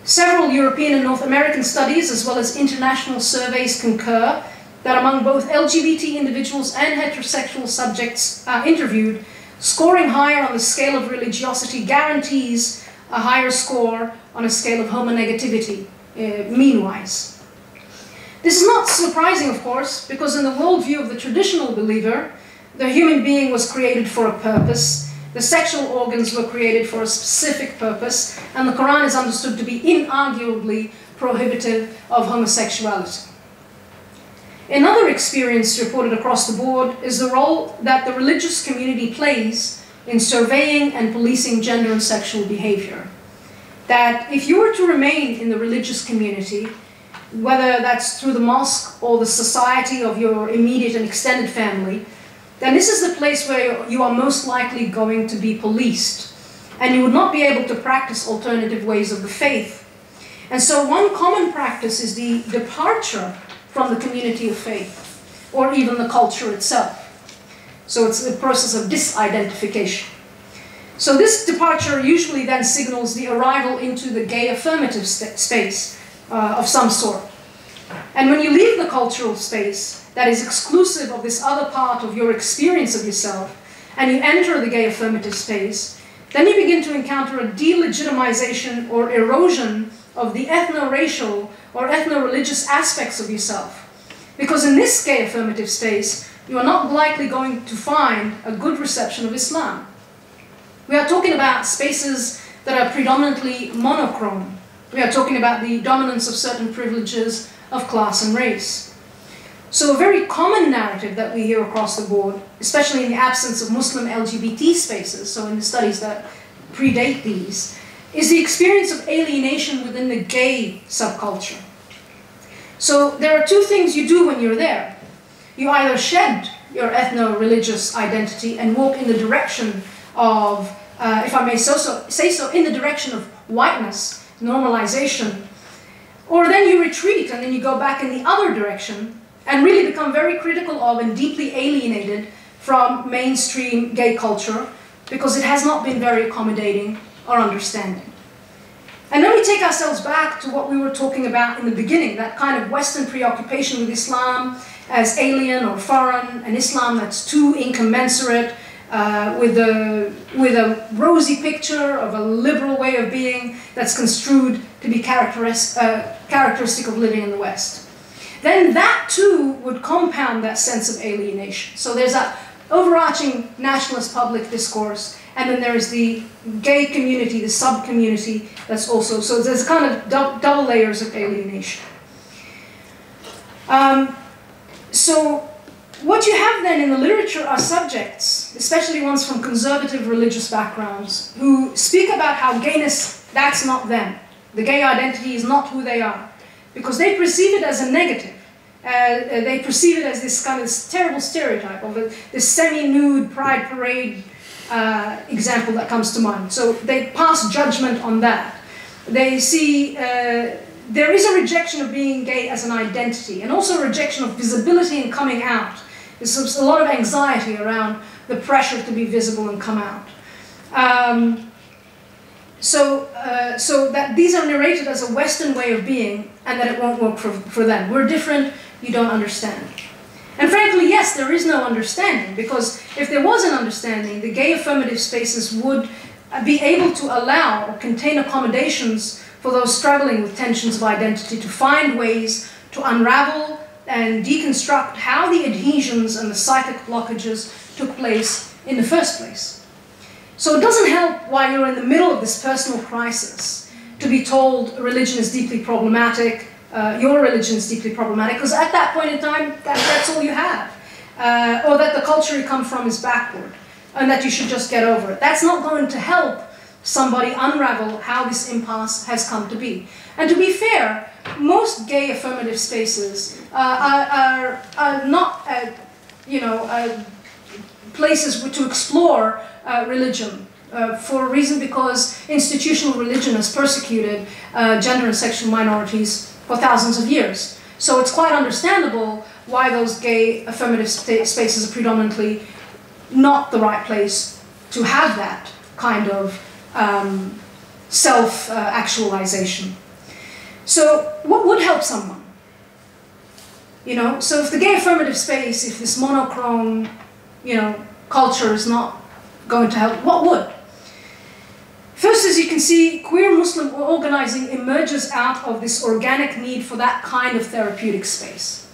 Several European and North American studies, as well as international surveys, concur that among both LGBT individuals and heterosexual subjects interviewed, scoring higher on the scale of religiosity guarantees a higher score on a scale of homonegativity, mean-wise. This is not surprising, of course, because in the worldview of the traditional believer, the human being was created for a purpose, the sexual organs were created for a specific purpose, and the Quran is understood to be inarguably prohibitive of homosexuality. Another experience reported across the board is the role that the religious community plays in surveying and policing gender and sexual behavior. That if you were to remain in the religious community, whether that's through the mosque or the society of your immediate and extended family, then this is the place where you are most likely going to be policed, and you would not be able to practice alternative ways of the faith. And so one common practice is the departure from the community of faith, or even the culture itself. So it's a process of disidentification. So this departure usually then signals the arrival into the gay affirmative space of some sort. And when you leave the cultural space that is exclusive of this other part of your experience of yourself, and you enter the gay affirmative space, then you begin to encounter a delegitimization or erosion of the ethno-racial or ethno-religious aspects of yourself. Because in this gay affirmative space, you are not likely going to find a good reception of Islam. We are talking about spaces that are predominantly monochrome. We are talking about the dominance of certain privileges of class and race. So a very common narrative that we hear across the board, especially in the absence of Muslim LGBT spaces, so in the studies that predate these, is the experience of alienation within the gay subculture. So there are two things you do when you're there. You either shed your ethno-religious identity and walk in the direction of, if I may say so, in the direction of whiteness, normalization, or then you retreat and then you go back in the other direction and really become very critical of and deeply alienated from mainstream gay culture because it has not been very accommodating or understanding. And then we take ourselves back to what we were talking about in the beginning, that kind of Western preoccupation with Islam as alien or foreign, an Islam that's too incommensurate, with a rosy picture of a liberal way of being that's construed to be characteristic of living in the West. Then that too would compound that sense of alienation. So there's that overarching nationalist public discourse, and then there is the gay community, the sub-community that's also, so there's kind of double layers of alienation. So what you have then in the literature are subjects, especially ones from conservative religious backgrounds, who speak about how gayness, that's not them. The gay identity is not who they are, because they perceive it as a negative. They perceive it as this kind of terrible stereotype of this semi-nude pride parade example that comes to mind. So they pass judgment on that. They see there is a rejection of being gay as an identity, and also a rejection of visibility and coming out. There's a lot of anxiety around the pressure to be visible and come out. So that these are narrated as a Western way of being, and that it won't work for them. We're different, you don't understand. And frankly, yes, there is no understanding, because if there was an understanding, the gay affirmative spaces would be able to allow or contain accommodations for those struggling with tensions of identity to find ways to unravel and deconstruct how the adhesions and the psychic blockages took place in the first place. So it doesn't help while you're in the middle of this personal crisis to be told religion is deeply problematic, your religion is deeply problematic, because at that point in time, that's all you have. Or that the culture you come from is backward, and that you should just get over it. That's not going to help somebody unravel how this impasse has come to be. And to be fair, most gay affirmative spaces are not, places to explore religion for a reason, because institutional religion has persecuted gender and sexual minorities for thousands of years. So it's quite understandable why those gay affirmative spaces are predominantly not the right place to have that kind of self-actualization. So what would help someone? So if the gay affirmative space, if this monochrome, culture is not going to help, what would? First, as you can see, queer Muslim organizing emerges out of this organic need for that kind of therapeutic space.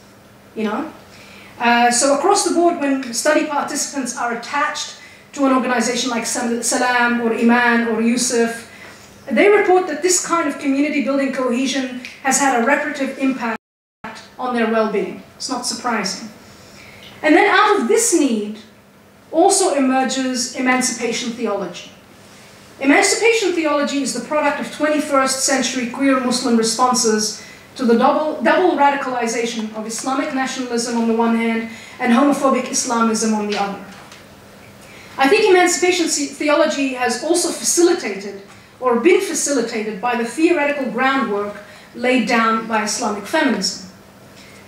So across the board, when study participants are attached to an organization like Salam or Iman or Yusuf, they report that this kind of community building cohesion has had a reparative impact on their well-being. It's not surprising. And then out of this need also emerges emancipation theology. Emancipation theology is the product of 21st century queer Muslim responses to the double radicalization of Islamic nationalism on the one hand and homophobic Islamism on the other. I think emancipation theology has also facilitated or been facilitated by the theoretical groundwork laid down by Islamic feminism.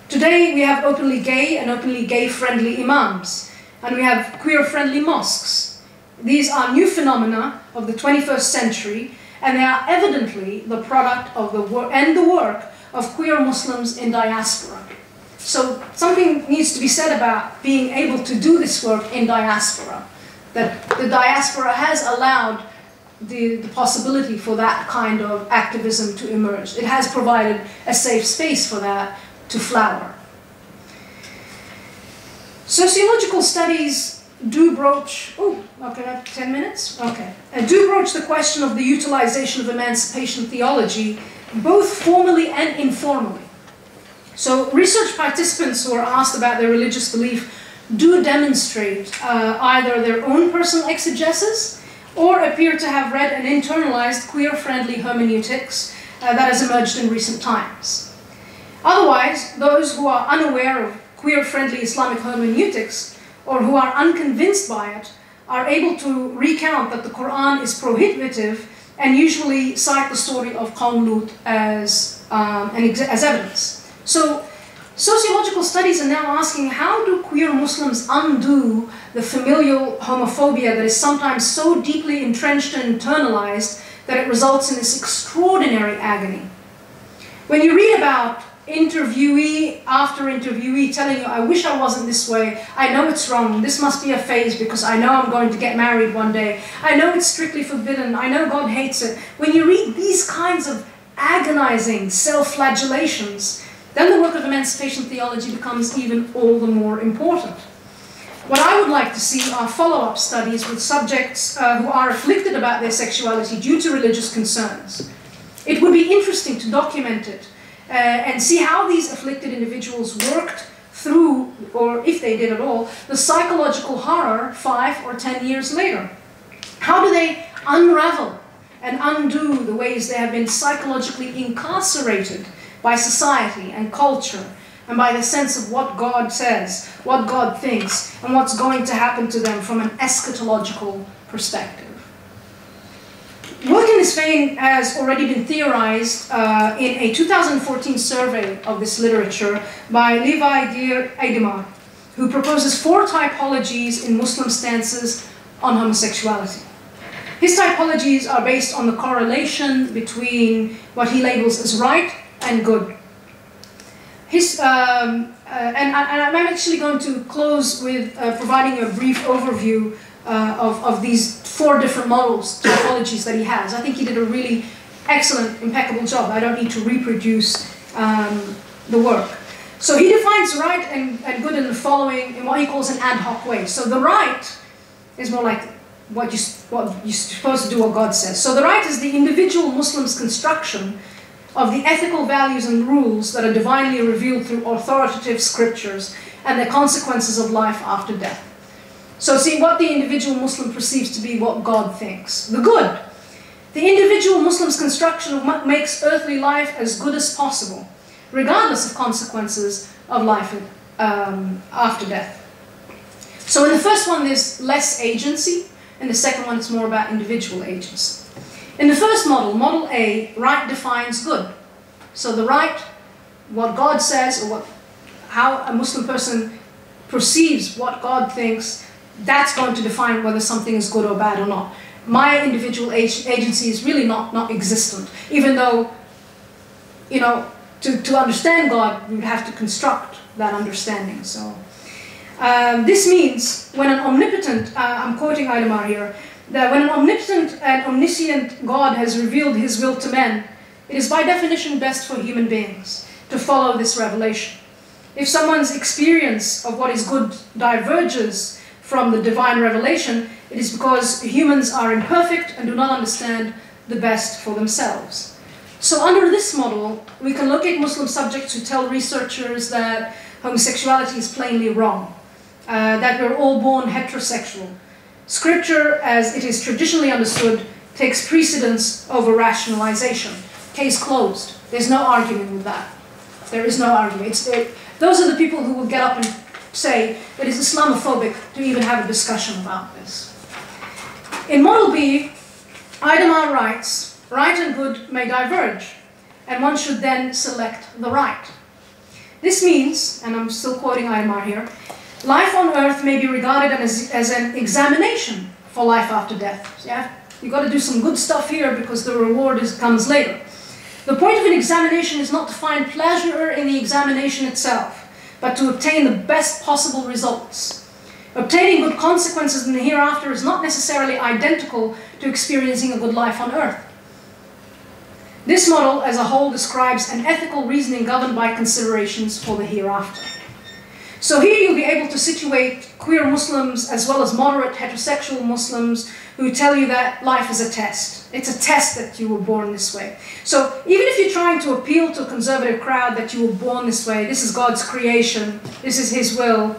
Today we have openly gay and openly gay-friendly imams, and we have queer-friendly mosques. These are new phenomena of the 21st century, and they are evidently the product of the work of queer Muslims in diaspora. So something needs to be said about being able to do this work in diaspora, that the diaspora has allowed the possibility for that kind of activism to emerge. It has provided a safe space for that to flower. Sociological studies do broach, oh, okay, 10 minutes? Okay. Do broach the question of the utilization of emancipation theology, both formally and informally. So research participants who are asked about their religious belief do demonstrate either their own personal exegesis or appear to have read and internalized queer-friendly hermeneutics that has emerged in recent times. Otherwise, those who are unaware of queer-friendly Islamic hermeneutics or who are unconvinced by it are able to recount that the Quran is prohibitive and usually cite the story of Qawm Lut as evidence. So, sociological studies are now asking, how do queer Muslims undo the familial homophobia that is sometimes so deeply entrenched and internalized that it results in this extraordinary agony? When you read about interviewee after interviewee telling you, I wish I wasn't this way, I know it's wrong, this must be a phase because I know I'm going to get married one day, I know it's strictly forbidden, I know God hates it. When you read these kinds of agonizing self-flagellations, then the work of emancipation theology becomes even all the more important. What I would like to see are follow-up studies with subjects who are afflicted about their sexuality due to religious concerns. It would be interesting to document it and see how these afflicted individuals worked through, or if they did at all, the psychological horror 5 or 10 years later. How do they unravel and undo the ways they have been psychologically incarcerated by society and culture, and by the sense of what God says, what God thinks, and what's going to happen to them from an eschatological perspective. Work in this vein has already been theorized in a 2014 survey of this literature by Levi Geer Eidemar, who proposes 4 typologies in Muslim stances on homosexuality. His typologies are based on the correlation between what he labels as right and good. And I'm actually going to close with providing a brief overview of these 4 different models, typologies that he has. I think he did a really excellent, impeccable job. I don't need to reproduce the work. So he defines right and good in the following, in what he calls an ad hoc way. So the right is more like what you're supposed to do what God says. So the right is the individual Muslim's construction of the ethical values and rules that are divinely revealed through authoritative scriptures and the consequences of life after death. So see what the individual Muslim perceives to be what God thinks. The good. The individual Muslim's construction of what makes earthly life as good as possible, regardless of consequences of life after death. So in the first one there's less agency, and the second one it's more about individual agency. In the first model, model A, right defines good. So the right, what God says, or how a Muslim person perceives what God thinks, that's going to define whether something is good or bad or not. My individual agency is really not existent, even though, you know, to understand God, you would have to construct that understanding. So this means when an omnipotent, I'm quoting Eidemar here, that when an omnipotent and omniscient God has revealed his will to men, it is by definition best for human beings to follow this revelation. If someone's experience of what is good diverges from the divine revelation, it is because humans are imperfect and do not understand the best for themselves. So under this model, we can locate Muslim subjects who tell researchers that homosexuality is plainly wrong, that we're all born heterosexual. Scripture, as it is traditionally understood, takes precedence over rationalization. Case closed. There's no argument with that. There is no argument. Those are the people who will get up and say that it's Islamophobic to even have a discussion about this. In Model B, Idemar writes, right and good may diverge, and one should then select the right. This means, and I'm still quoting Idemar here, life on earth may be regarded as an examination for life after death. Yeah? You've got to do some good stuff here because the reward comes later. The point of an examination is not to find pleasure in the examination itself, but to obtain the best possible results. Obtaining good consequences in the hereafter is not necessarily identical to experiencing a good life on earth. This model as a whole describes an ethical reasoning governed by considerations for the hereafter. So here you'll be able to situate queer Muslims as well as moderate heterosexual Muslims who tell you that life is a test. It's a test that you were born this way. So even if you're trying to appeal to a conservative crowd that you were born this way, this is God's creation, this is His will,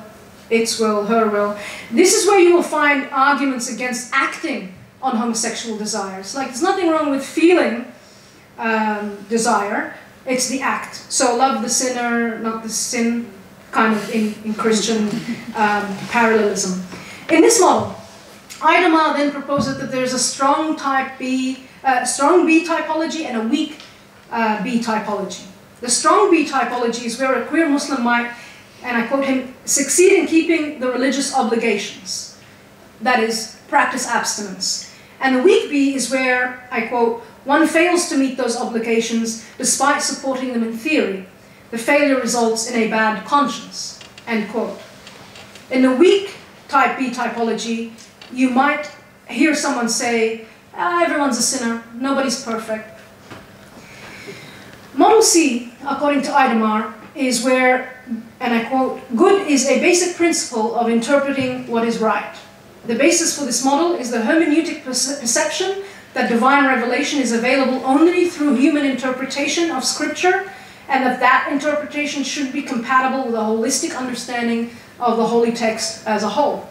its will, her will, this is where you will find arguments against acting on homosexual desires. Like, there's nothing wrong with feeling desire, it's the act. So love the sinner, not the sin, kind of in Christian parallelism. In this model, Idemar then proposes that there's a strong B typology and a weak B typology. The strong B typology is where a queer Muslim might, and I quote him, succeed in keeping the religious obligations. That is, practice abstinence. And the weak B is where, I quote, one fails to meet those obligations despite supporting them in theory. The failure results in a bad conscience, end quote. In the weak type B typology, you might hear someone say, everyone's a sinner, nobody's perfect. Model C, according to Idemar, is where, and I quote, good is a basic principle of interpreting what is right. The basis for this model is the hermeneutic perception that divine revelation is available only through human interpretation of Scripture, and that interpretation should be compatible with a holistic understanding of the holy text as a whole.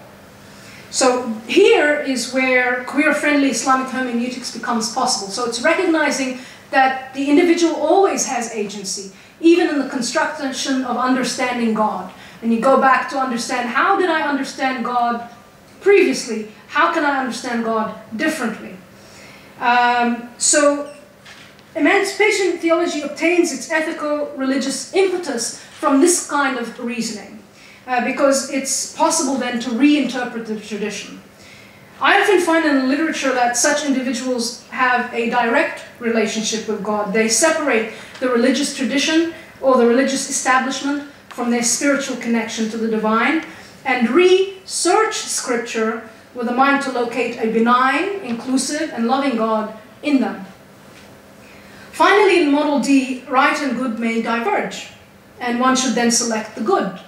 So here is where queer-friendly Islamic hermeneutics becomes possible. So it's recognizing that the individual always has agency, even in the construction of understanding God. And you go back to understand, how did I understand God previously? How can I understand God differently? So Emancipation Theology obtains its ethical religious impetus from this kind of reasoning, because it's possible then to reinterpret the tradition. I often find in the literature that such individuals have a direct relationship with God. They separate the religious tradition or the religious establishment from their spiritual connection to the divine and research Scripture with a mind to locate a benign, inclusive, and loving God in them. Finally, in Model D, right and good may diverge, and one should then select the good.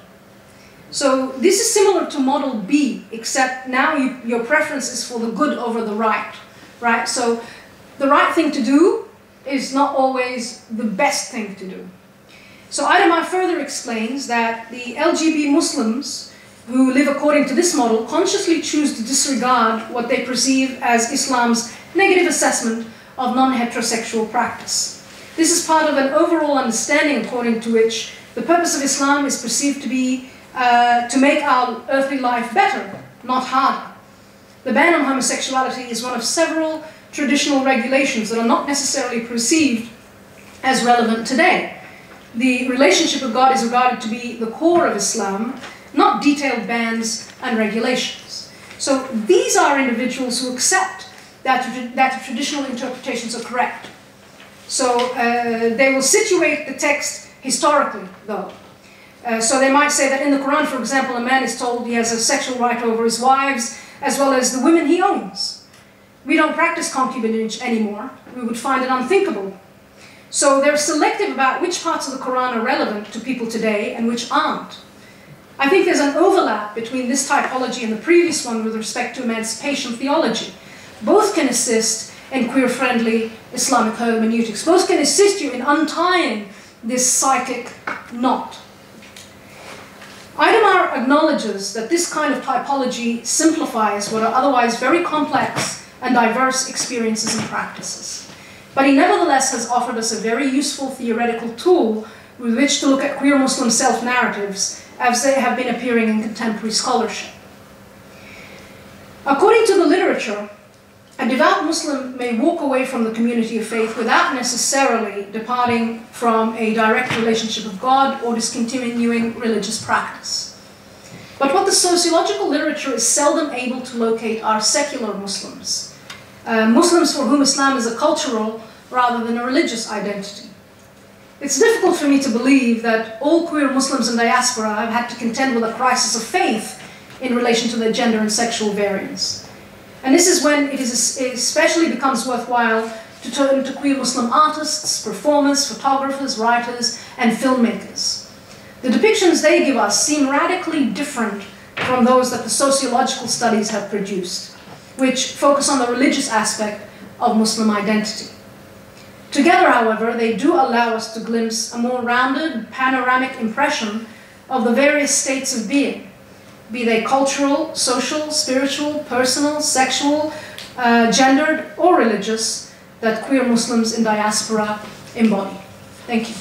So this is similar to Model B, except now your preference is for the good over the right, right? So the right thing to do is not always the best thing to do. So Idemar further explains that the LGBT Muslims who live according to this model consciously choose to disregard what they perceive as Islam's negative assessment of non-heterosexual practice. This is part of an overall understanding according to which the purpose of Islam is perceived to be to make our earthly life better, not harder. The ban on homosexuality is one of several traditional regulations that are not necessarily perceived as relevant today. The relationship with God is regarded to be the core of Islam, not detailed bans and regulations. So these are individuals who accept that the traditional interpretations are correct. So they will situate the text historically, though. So they might say that in the Quran, for example, a man is told he has a sexual right over his wives, as well as the women he owns. We don't practice concubinage anymore. We would find it unthinkable. So they're selective about which parts of the Quran are relevant to people today and which aren't. I think there's an overlap between this typology and the previous one with respect to emancipation theology. Both can assist and queer-friendly Islamic hermeneutics. Both can assist you in untying this psychic knot. Idemar acknowledges that this kind of typology simplifies what are otherwise very complex and diverse experiences and practices. But he nevertheless has offered us a very useful theoretical tool with which to look at queer Muslim self-narratives as they have been appearing in contemporary scholarship. According to the literature, a devout Muslim may walk away from the community of faith without necessarily departing from a direct relationship with God or discontinuing religious practice. But what the sociological literature is seldom able to locate are secular Muslims, Muslims for whom Islam is a cultural rather than a religious identity. It's difficult for me to believe that all queer Muslims in diaspora have had to contend with a crisis of faith in relation to their gender and sexual variance. And this is when it especially becomes worthwhile to turn to queer Muslim artists, performers, photographers, writers, and filmmakers. The depictions they give us seem radically different from those that the sociological studies have produced, which focus on the religious aspect of Muslim identity. Together, however, they do allow us to glimpse a more rounded, panoramic impression of the various states of being, be they cultural, social, spiritual, personal, sexual, gendered, or religious, that queer Muslims in diaspora embody. Thank you.